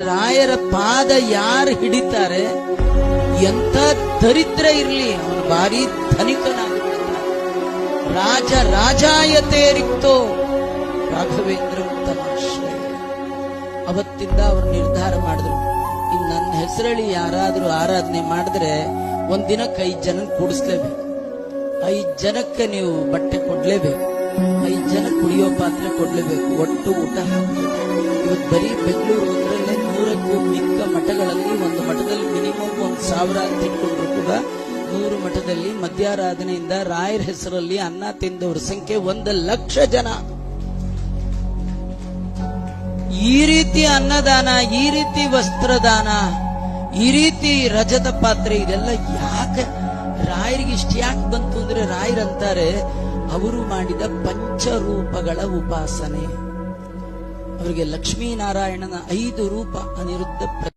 ರಾಯರ ಪಾದ ಯಾರು ಹಿಡಿತಾರೆ, ಎಂತ ದರಿದ್ರ ಇರ್ಲಿ ಅವನು ಭಾರಿ ಧನಿಕನಾಗುತ್ತಾನೆ. ರಾಜ ರಾಜಾಯತೆ ರಿಕ್ತೋ ರಾಘವೇಂದ್ರ ತಮಾಶ್ರಯ. ಅವತ್ತಿಂದ ಅವರು ನಿರ್ಧಾರ ಮಾಡಿದ್ರು, ಇನ್ನು ನನ್ನ ಹೆಸರಳಿ ಯಾರಾದ್ರೂ ಆರಾಧನೆ ಮಾಡಿದ್ರೆ ಒಂದಿನಕ್ಕೆ 5 ಜನ ಕೂಡಿಸ್ಲೇಬೇಕು, 5 ಜನಕ್ಕೆ ನೀವು ಬಟ್ಟೆ ಕೊಡ್ಲೇಬೇಕು, 5 ಜನ ಕುಡಿಯೋ ಪಾತ್ರೆ ಕೊಡ್ಲೇಬೇಕು, ಒಟ್ಟು ಊಟ ಹಾಕಬೇಕು. ಇವತ್ತು ಬರೀ ಬೆಂಗಳೂರು ಹೋದ್ರಲ್ಲೇ 100ಕ್ಕೂ ಮಿಕ್ಕ ಮಠಗಳಲ್ಲಿ, ಒಂದು ಮಠದಲ್ಲಿ ಮಿನಿಮಮ್ 1000 ಅಂತ ಇಟ್ಕೊಂಡ್ರು ಕೂಡ 100 ಮಠದಲ್ಲಿ ಮಧ್ಯಾರಾಧನೆಯಿಂದ ರಾಯರ ಹೆಸರಲ್ಲಿ ಅನ್ನ ತಿಂದವರ ಸಂಖ್ಯೆ 1,00,000 ಜನ. ಈ ರೀತಿ ಅನ್ನದಾನ, ಈ ರೀತಿ ವಸ್ತ್ರದಾನ, ಈ ರೀತಿ ರಜತ ಪಾತ್ರೆ, ಇದೆಲ್ಲ ಯಾಕೆ ರಾಯರಿಗೆ ಇಷ್ಟ ಯಾಕೆ ಬಂತು ಅಂದ್ರೆ, ರಾಯರಂತಾರೆ ಅವರು ಮಾಡಿದ ಪಂಚರೂಪಗಳ ಉಪಾಸನೆ. ಅವರಿಗೆ ಲಕ್ಷ್ಮೀನಾರಾಯಣನ 5 ರೂಪ, ಅನಿರುದ್ಧ